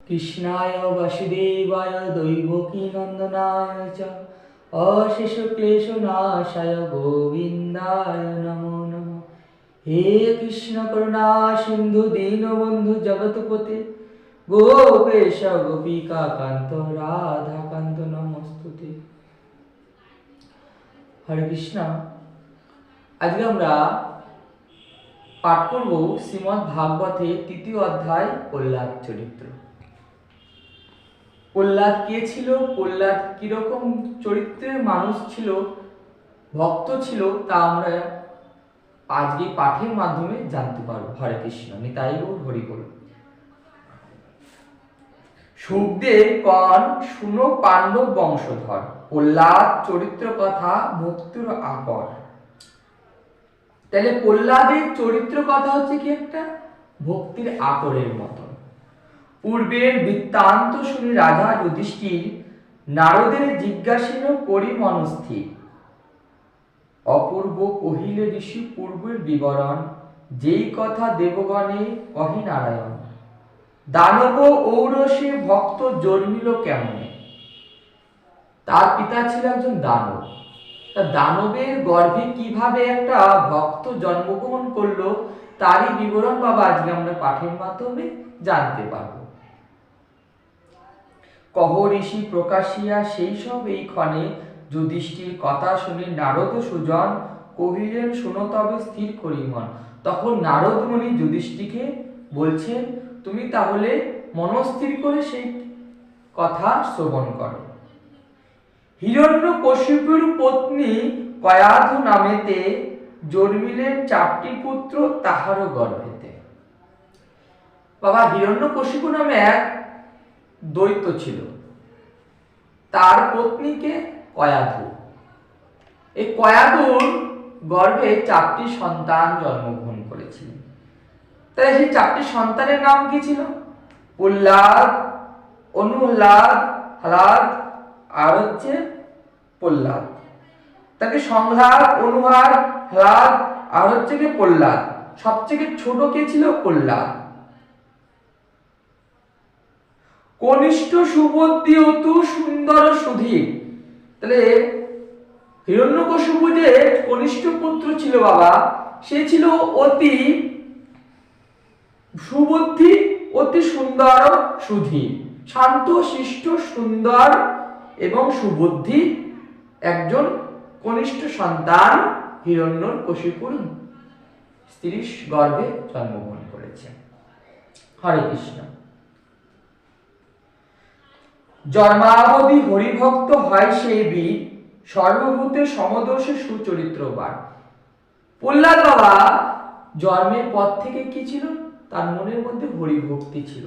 কৃষ্ণায় বাসুদেবায় দৈবকী নন্দনায় চ অশেষ ক্লেশ নাশায় গোবিন্দায় নমো নমঃ। হে কৃষ্ণ করুণা সিন্ধু দীনবন্ধু জগৎপতে গোপেশ গোপিকা কান্ত রাধা কান্ত নমস্তুতে। হরে কৃষ্ণ। আজকে আমরা পাঠ করব শ্রীমদ্ ভাগবতের ৩য় অধ্যায় প্রহ্লাদ চরিত্র। প্রহ্লাদ কে ছিল, প্রহ্লাদ কিরকম চরিত্রের মানুষ ছিল, ভক্ত ছিল, তা আমরা আজকে পাঠের মাধ্যমে জানতে পারবো। হরে কৃষ্ণ। নিতাই গৌর হরি বল। সুখদেব কন শুনো পাণ্ডব বংশধর, প্রহ্লাদ চরিত্র কথা ভক্তির আকর। তাহলে প্রহ্লাদের চরিত্র কথা হচ্ছে কি একটা ভক্তির আকরের মতন। পূর্বের বৃত্তান্ত শুনি রাজা যুধিষ্ঠির নারদের জিজ্ঞাসিল করি মনস্থির। অপূর্ব কহিলে ঋষি পূর্বের বিবরণ, যেই কথা দেবগণে কহে নারায়ণ। দানব ঔরসে ভক্ত জন্মিল কেমনে। তার পিতা ছিল একজন দানব। তা দানবের গর্ভে কিভাবে একটা ভক্ত জন্মগ্রহণ করলো তারই বিবরণ বাবা আজকে আমরা পাঠের মাধ্যমে জানতে পারব। কহ ঋষি প্রকাশিয়া সেই সব এই ক্ষণে, যুধিষ্ঠির কথা শুনে নারদ সুজন কহিলেন শোনো তবে স্থির করি মন। তখন নারদ মুনি যুধিষ্ঠিরকে বলছেন তুমি তাহলে মনস্থির করে সেই কথা শ্রবণ করো। হিরণ্যকশিপুর পত্নী কয়াধু নামেতে জন্মিলেন 4টি পুত্র তাহার গর্ভেতে। বাবা হিরণ্যকশিপু নামে এক দৈত্য ছিল, তার পত্নীকে কয়াধু। এই কয়াধুর গর্ভে 4টি সন্তান জন্মগ্রহণ করেছিলেন। তাই সেই 4টি সন্তানের নাম কি ছিল? প্রহ্লাদ, অনুহ্লাদ, হ্লাদ আর হচ্ছে প্রহ্লাদ। তাকে সংহ্লাদ, অনুহ্লাদ, হ্লাদ আর হচ্ছে কি প্রহ্লাদ। সবচেয়ে ছোট কে ছিল? প্রহ্লাদ। কনিষ্ঠ সুবুদ্ধি অতু সুন্দর সুধীর। তাহলে হিরণ্যকশিপু যে কনিষ্ঠ পুত্র ছিল বাবা, সে ছিল অতি সুবুদ্ধি, অতি সুন্দর সুধীর, শান্ত শিষ্ট সুন্দর এবং সুবুদ্ধি একজন কনিষ্ঠ সন্তান হিরণ্যকশিপুর স্ত্রীর গর্ভে জন্মগ্রহণ করেছে। হরে কৃষ্ণ। জন্মাবধি হরিভক্ত হয় সেই বীর, সর্বভূতে সমদর্শে সুচরিত্রবান। প্রহ্লাদ বাবা জন্মের পর থেকে কি ছিল? তার মনের মধ্যে হরিভক্তি ছিল।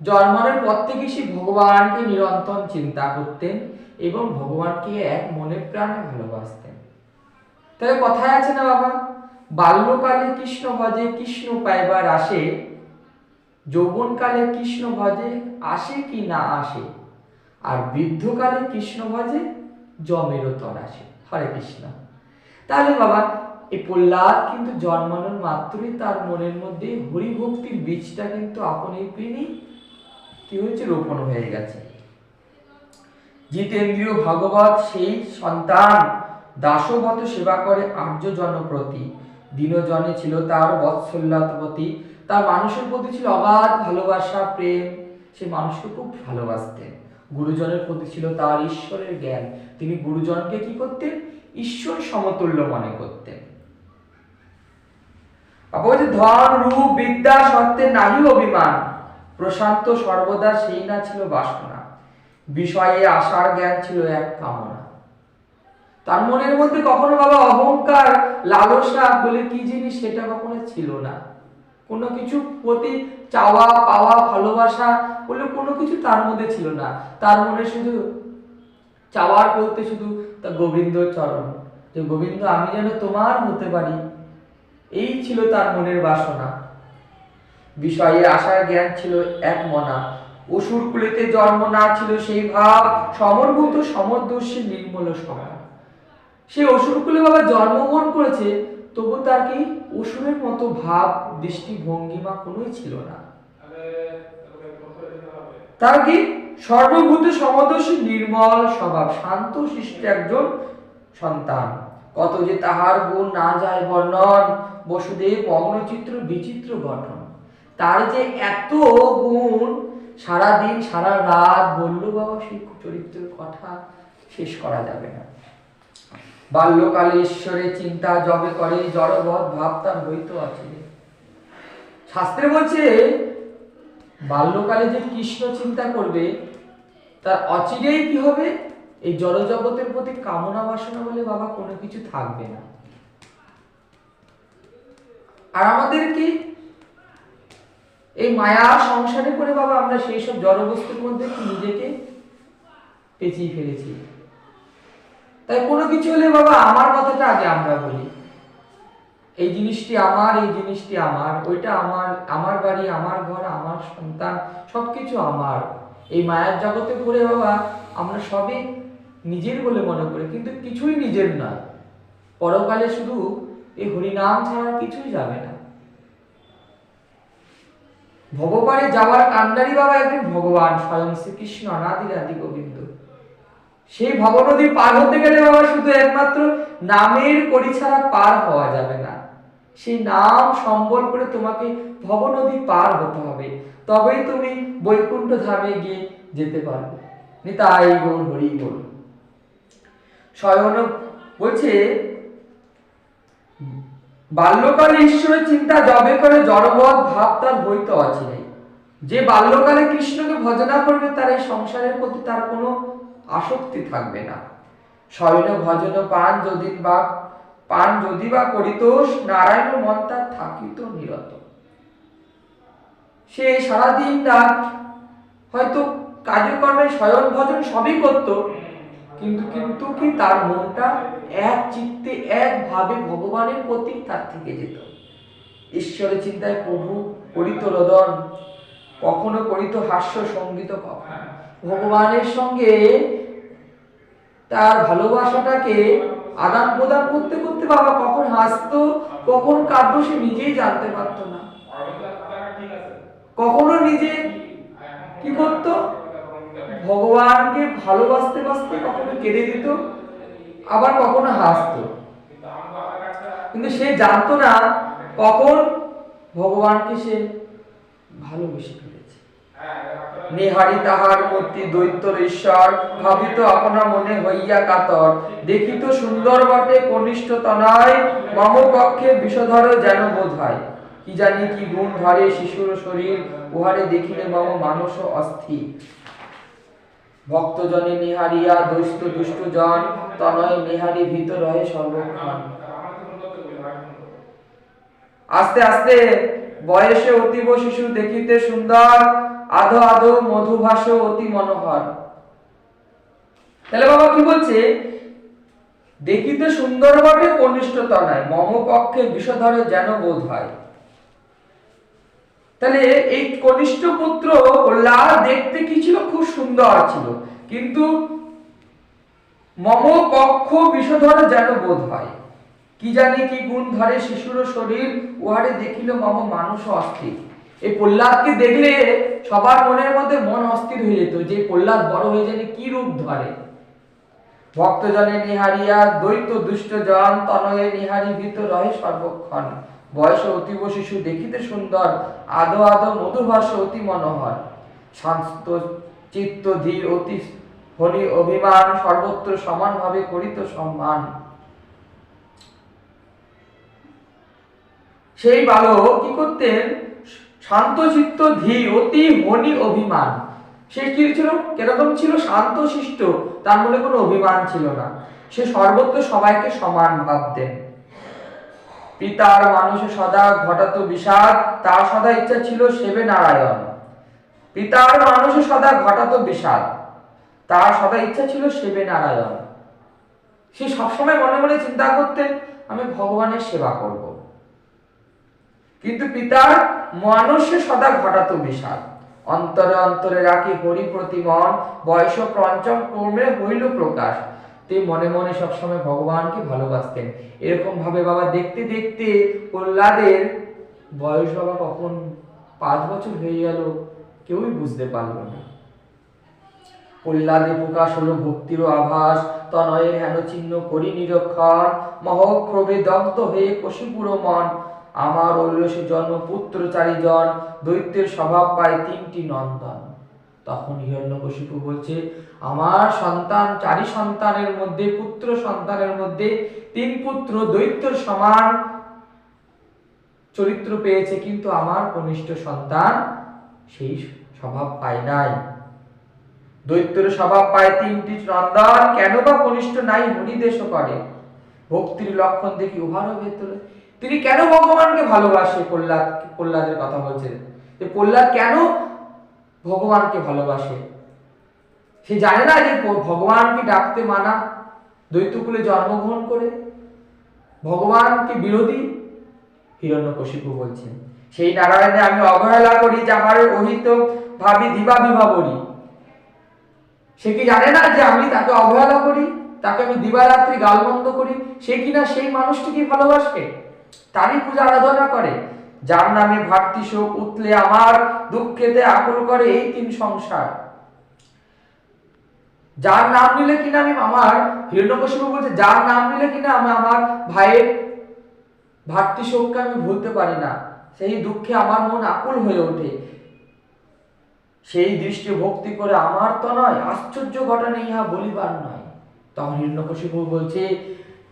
জন্মের পর থেকে সে ভগবানকে নিরন্তর চিন্তা করতেন এবং ভগবানকে এক মনে প্রাণে ভালোবাসতেন। তাই কথায় আছে না বাবা, বাল্যকালে কৃষ্ণ ভজে কৃষ্ণ পাইবার আসে, যৌবনকালে কৃষ্ণ ভজে আসে কি না আসে, আর বৃদ্ধকালে কৃষ্ণ ভজে জমেরও তর আসে। হরে কৃষ্ণ। তাহলে বাবা এই প্রহ্লাদ কিন্তু জন্মানোর মাত্রই তার মনের মধ্যে হরিভক্তির বীজটা কিন্তু আপনি কি হয়েছে? রোপণ হয়ে গেছে। জিতেন্দ্রীয় ভগবত সেই সন্তান দাসবত সেবা করে আর্য জনপ্রতি, দীনজনে ছিল তার বৎসল্যতপতি। তার মানুষের প্রতি ছিল অগাধ ভালোবাসা, প্রেম। সে মানুষকে খুব ভালোবাসতেন। গুরুজনের প্রতি ছিল তার ঈশ্বরের জ্ঞান। তিনি গুরুজনকে কি করতেন? ঈশ্বর সমতুল্য মনে করতেন। ধন রূপ বিদ্যা সত্ত্বে নাহি অভিমান, প্রশান্ত সর্বদা সেই না ছিল বাসনা। বিষয়ে আশার জ্ঞান ছিল এক কামনা। তার মনের মধ্যে কখনো বাবা অহংকার, লালসা বলে কি জিনিস সেটা কখনো ছিল না। কোনো কিছু প্রতি চাওয়া পাওয়া, ভালোবাসা বলে কোনো কিছু তার মধ্যে ছিল না। তার মনে শুধু চাওয়ার বলতে শুধু তা গোবিন্দ চরণ, যে গোবিন্দ আমি যেন তোমার হতে পারি, এই ছিল তার মনের বাসনা। বিষয়ে আশার জ্ঞান ছিল এক মনা, অসুর কুলেতে জন্ম না ছিল সেই ভাব, সমরভূত সমদর্শী নির্মল স্বভাব। সে অসুর কুলে বাবা জন্মগ্রহণ করেছে, তবু তার কি অসুরের মতো ভাব দৃষ্টি ভঙ্গিমা কোনোই ছিল না। তার কি সর্বভূত সমদর্শী নির্মল স্বভাব, শান্ত শিষ্ট একজন সন্তান। কত যে তাহার গুণ না যায় বর্ণন, বসুদেব অগ্নচিত্র বিচিত্র গঠন। তার যে এত গুণ, সারা দিন সারা রাত বললো বাবা সেই চরিত্রের কথা শেষ করা যাবে না। বাল্যকালে ঈশ্বরের চিন্তা যবে করে, জড়বৎ ভাব তার হইতো আছে। শাস্ত্রে বলছে বাল্যকালে যে কৃষ্ণ চিন্তা করবে তার অচিরেই কি হবে, এই জড়জগতের প্রতি কামনা বাসনা বলে বাবা কোনো কিছু থাকবে না। আর আমাদের কি এই মায়া সংসারে করে বাবা আমরা সেই সব জড়বস্তুর মধ্যে নিজেকে পেঁচিয়ে ফেলেছি। তাই কোনো কিছু হলে বাবা আমার কথাটা আগে আমরা বলি, এই জিনিসটি আমার, এই জিনিসটি আমার, ওইটা আমার, আমার বাড়ি, আমার ঘর, আমার সন্তান, সবকিছু আমার। এই মায়ার জগতে পড়ে বাবা আমরা সবই নিজের বলে মনে করি, কিন্তু কিছুই নিজের নয়। পরকালে শুধু এই হরিনাম ছাড়া কিছুই যাবে না। ভগবানে যাওয়ার কান্ডারি বাবা একজন ভগবান স্বয়ং শ্রীকৃষ্ণ, অনাদি আদি গোবিন্দ। সেই ভবনদী পার হতে গেলে বাবা শুধু একমাত্র নামের কড়ি ছাড়া পার হওয়া যাবে না। সেই নাম সম্বল করে তোমাকে ভবনদী পার হতে হবে, তবেই তুমি বৈকুণ্ঠ ধামে গিয়ে যেতে পারবে। নিতাই গৌর হরি বল। স্বয়ং বলছে বাল্যকালে ঈশ্বরের চিন্তা যবে করে, জড়বৎ ভাব তার হইতো অচিরে। যে বাল্যকালে কৃষ্ণকে ভজনা করবে তার এই সংসারের প্রতি তার কোনো আসক্তি থাকবে না। স্বয়ং ভজন পান যদি বা করিত, নারায়ণ মন তার থাকিত নিরত। সে সারাদিন রাত হয়তো কার্যকর্মে স্বয়ং ভজন সবই করত, কিন্তু কি তার মনটা এক চিত্তে একভাবে ভগবানের প্রতি তার থেকে যেত। ঈশ্বরের চিন্তায় প্রভু করিত রোদন, কখনো করিত হাস্য সঙ্গীত, কখনো ভগবানের সঙ্গে তার ভালোবাসাটাকে আদান প্রদান করতে করতে বাবা কখন হাসতো কখন কাঁদতো সে নিজেই জানতে পারতো না। কখনো নিজে কি করতো, ভগবানকে ভালোবাসতে বাসতে কখনো কেঁদে দিত, আবার কখনো হাসতো, কিন্তু সে জানতো না কখন ভগবানকে সে ভালোবেসে ফেলেছে। নেহারি তাহার মূর্তি দৈত্যর ঈশ্বর, ভাবিত আপনা মনে হইয়া কাতর। দেখিত সুন্দর বটে কনিষ্ঠ তনয়, মম পক্ষে বিষধর যেন বোধ হয়। কি জানি কি গুণ ধরে শিশুর শরীর, উহারে দেখিলে মম মানস অস্থির। ভক্তজনে নিহারিয়া দৈত্য দুষ্ট জন, তনয় নিহারি ভীত রহে সর্বক্ষণ। আস্তে আস্তে বয়সে অতীব শিশু দেখিতে সুন্দর, আধো আধো মধুভাস অতি মনোহর। তাহলে বাবা কি বলছে, দেখিতে সুন্দর বটে কনিষ্ঠ তনয়, মম পক্ষে বিষধরে যেন বোধ হয়। তাহলে এই কনিষ্ঠ পুত্র লাল দেখতে কি ছিল, খুব সুন্দর ছিল, কিন্তু মম পক্ষ বিষধর যেন বোধ হয়। কি জানি কি গুণ ধরে শিশুর শরীর, উহারে দেখিল মম মানুষ অস্থির। এই প্রহ্লাদকে দেখলে সবার মনের মধ্যে মন অস্থির হয়ে যেত, যে প্রহ্লাদ বড় হয়ে যাবে কি রূপ ধরে। ভক্তজনে নিহারিয়া দৈত্য দুষ্ট জন, তনয়ে নিহারি ভীত রহে সর্বক্ষণ। বয়স অতীব শিশু দেখিতে সুন্দর, আদো আদো মধুভাস অতি মনোহর। শান্ত চিত্ত ধীর অতি হরি অভিমান, সর্বত্র সমান ভাবে করিত সম্মান। সেই বালক কি করতেন, শান্ত চিত্ত ধীর অতি হনি অভিমান। সে কি ছিল, কিরকম ছিল, শান্ত শিষ্ট, তার মনে কোনো অভিমান ছিল না। সে সর্বত্র সবাইকে সমান ভাবতেন। পিতার মানুষে সদা ঘটাতো বিষাদ, তার সদা ইচ্ছা ছিল সেবে নারায়ণ। পিতার মানুষে সদা ঘটাতো বিষাদ, তার সদা ইচ্ছা ছিল সেবে নারায়ণ। সে সবসময় মনে মনে চিন্তা করতেন আমি ভগবানের সেবা করব, কিন্তু পিতার মানুষে সদা ঘটাতো বিষাদ। অন্তরে অন্তরে রাখি হরি প্রতিমন, বয়স পঞ্চম ক্রমে হইল প্রকাশ। তে মনে মনে সবসময় ভগবানকে ভালোবাসতেন। এরকম ভাবে বাবা দেখতে দেখতে প্রহ্লাদের বয়স বাবা কখন 5 বছর হয়ে গেল কেউই বুঝতে পারল না। প্রহ্লাদে প্রকাশ হলো ভক্তির আভাস, তনয়ের হেন চিহ্ন করি নিরক্ষণ, মহক্ষোভে দগ্ধ হয়ে কশিপুর মন, আমার ঐরসে জন্ম পুত্র 4 জন, দৈত্যের স্বভাব পায় 3টি নন্দন। তখন হিরণ্যকশিপু বলছে, আমার সন্তান 4 সন্তানের মধ্যে, পুত্র সন্তানের মধ্যে 3 পুত্র দৈত্যের সমান চরিত্র পেয়েছে, কিন্তু আমার কনিষ্ঠ সন্তান সেই স্বভাব পায় নাই। দৈত্যের স্বভাব পায় 3টি নন্দন, কেন বা কনিষ্ঠ নাই হরিদেশ করে, ভক্তির লক্ষণ দেখি উহারও ভেতরে। তিনি কেন ভগবানকে ভালোবাসে? প্রহ্লাদের কথা বলছে যে প্রহ্লাদ কেন ভগবানকে ভালোবাসে। সে জানে না যে ভগবানকে ডাকতে মানা, দৈত্যকুলে জন্মগ্রহণ করে ভগবানকে বিরোধী। হিরণ্যকশিপু বলছেন, সেই নারায়ণে আমি অবহেলা করি, যাহার অহিত ভাবি দিবা বিভাবরী। সে কি জানে না যে আমি তাকে অবহেলা করি, তাকে আমি দিবারাত্রি গালমন্দ করি? সে কিনা সেই মানুষটিকে ভালোবাসে, তারই পূজা আরাধনা করে, যার নামে ভাতৃ শোক উতলে আমার, দুঃখেতে আকুল করে এই 3 সংসার। যার নাম নিলে কিনা আমি আমার, হিরণ্যকশিপু বলছে, যার নাম নিলে কিনা আমি আমার ভাইয়ের ভাতৃ শোককে আমি ভুলতে পারি না, সেই দুঃখে আমার মন আকুল হয়ে ওঠে, সেই দৃষ্টি ভক্তি করে আমার তো নয়, আশ্চর্য ঘটনা ইহা বলিবার নয়। তখন হিরণ্যকশিপু বলছে,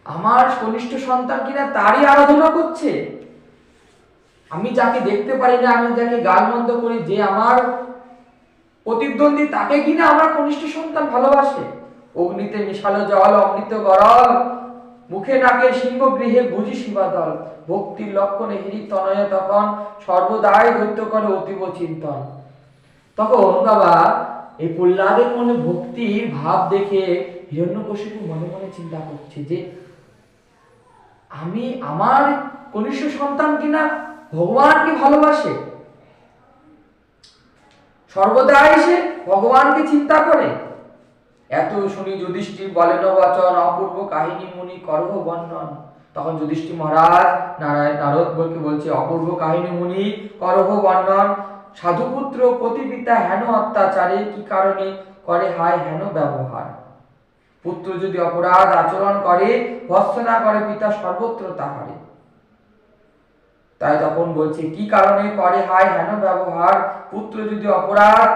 আমার কনিষ্ঠ সন্তান কিনা তারই আরাধনা করছে, আমি যাকে দেখতে পারি না, আমি যাকে গালমন্দ করি, যে আমার প্রতিদ্বন্দ্বী, তাকে কিনা আমার কনিষ্ঠ সন্তান ভালোবাসে। অগ্নিতে মিশালো জল অমৃত গরল, মুখে নাকে সিংহ গৃহে বুঝি শিবাদল, ভক্তির লক্ষণে হিরি তনয় তখন, সর্বদাই দৈত্য করে অতীব চিন্তন। তখন বাবা এই প্রহ্লাদের মনে ভক্তির ভাব দেখে হিরণ্যকশিপু মনে মনে চিন্তা করছে যে আমি, আমার কনিষ্ঠ সন্তান কিনা ভগবানকে ভালোবাসে, সর্বদাই সে ভগবানকে চিন্তা করে। এত শুনি যুধিষ্ঠির বলেন বচন, অপূর্ব কাহিনী মুনি করহ বর্ণন। তখন যুধিষ্ঠির মহারাজ নারদকে বলছে, অপূর্ব কাহিনী মুনি করহ বর্ণন, সাধুপুত্র প্রতিপিতা হেন অত্যাচারে, কি কারণে করে হায় হেন ব্যবহার। পুত্র যদি অপরাধ আচরণ করে, ভর্ৎসনা করে পিতা সর্বত্র তাহারে। তাই তখন বলছে, কি কারণে করে হায় হেন ব্যবহার, পুত্র যদি অপরাধ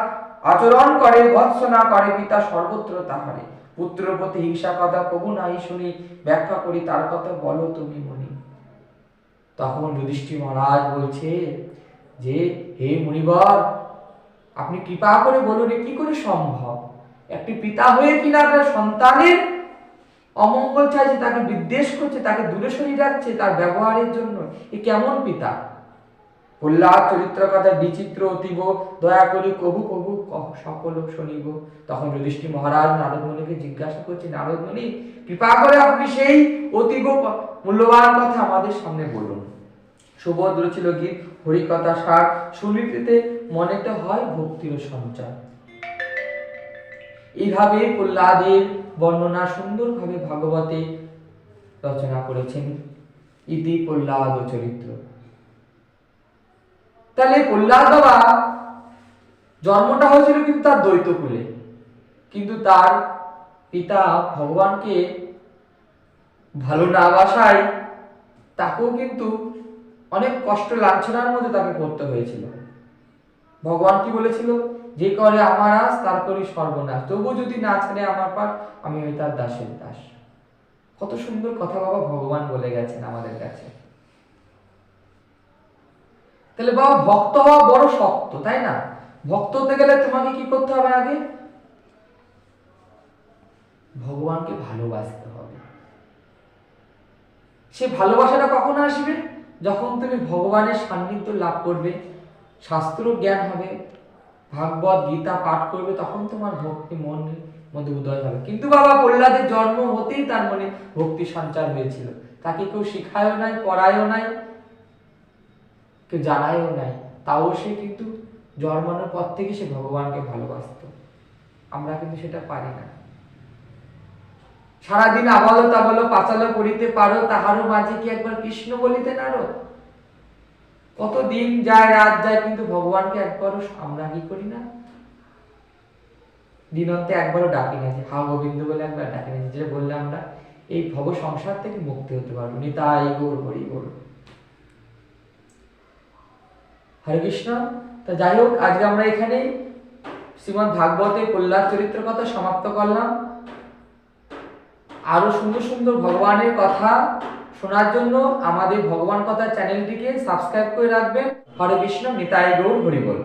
আচরণ করে, ভর্ৎসনা করে পিতা সর্বত্র তাহারে। পুত্রের প্রতি হিংসা কথা কবু নাই শুনি, ব্যাখ্যা করি তার কথা বলো তুমি মনি। তখন যুধিষ্ঠির মহারাজ বলছে যে, হে মুনিবর, আপনি কৃপা করে বলুন কি করে সম্ভব, একটি পিতা হয়ে কিনা তার সন্তানের অমঙ্গল চাইছে, তাকে বিদ্বেষ করছে, তাকে দূরে সরিয়ে রাখছে তার ব্যবহারের জন্য, এ কেমন পিতা? প্রহ্লাদ চরিত্র কথা বিচিত্র অতীব, দয়া করি কবু কবু সকল শুনিব। তখন যুধিষ্ঠির মহারাজ নারদমুনিকে জিজ্ঞাসা করছে, নারদমুনি, কৃপা করে আপনি সেই অতীব মূল্যবান কথা আমাদের সামনে বলুন। সুভদ্র ছিল গীত হরিকথা সার, শুনিতে মনেতে হয় ভক্তির সঞ্চার। এইভাবে প্রহ্লাদের বর্ণনা সুন্দরভাবে ভাগবতে রচনা করেছেন ইতি প্রহ্লাদ চরিত্র। তাহলে প্রহ্লাদ বাবা জন্মটা হয়েছিল কিন্তু তার দ্বৈতকুলে, কিন্তু তার পিতা ভগবানকে ভালো না বাসায় তাকেও কিন্তু অনেক কষ্ট লাঞ্ছনার মধ্যে তাকে পড়তে হয়েছিল। ভগবান কি বলেছিল, যে করে আমার আস তার করি সর্বনাশ, তবু যদি না ছাড়ে আমার পার, আমি ওই তার দাসের দাস। কত সুন্দর কথা বাবা ভগবান বলে গেছেন আমাদের কাছে। তাহলে বাবা ভক্ত হওয়া বড় শক্ত, তাই না? ভক্ত হতে গেলে তোমাকে কি করতে হবে? আগে ভগবানকে ভালোবাসতে হবে। সে ভালোবাসাটা কখন আসবে? যখন তুমি ভগবানের সান্নিধ্য লাভ করবে, শাস্ত্র জ্ঞান হবে, ভাগবত গীতা পাঠ করবে, তখন তোমার ভক্তি মনের মধ্যে উদয় হবে। কিন্তু বাবা প্রহ্লাদের জন্ম হতেই তার মনে ভক্তি সঞ্চার হয়েছিল, তাকে কেউ শিখায়ও নাই, পড়ায়ও নাই, কেউ জানায়ও নাই, তাও সে কিন্তু জন্মানোর পর থেকে সে ভগবানকে ভালোবাসত। আমরা কিন্তু সেটা পারি না। সারাদিন আবালো তাবালো পাঁচালো করিতে পারো, তাহারও মাঝে কি একবার কৃষ্ণ বলিতে নারো। কত দিন যায় রাত যায়, কিন্তু ভগবানকে একবারও আমরা কি করি না, দিনন্তে একবারও ডাকি না যে হা গোবিন্দ বলে একবার ডাকি না, যেটা বললে আমরা এই ভব সংসার থেকে মুক্তি হতে পারবো। নিতাই গৌর হরি গৌর। হরে কৃষ্ণ। তা যাই হোক, আজকে আমরা এখানে শ্রীমদ্ ভাগবতে প্রহ্লাদ চরিত্র কথা সমাপ্ত করলাম। আরো সুন্দর সুন্দর ভগবানের কথা শোনার জন্য আমাদের ভগবান কথা চ্যানেলটিকে সাবস্ক্রাইব করে রাখবেন। হরে কৃষ্ণ। নিতাই গৌর হরি বল।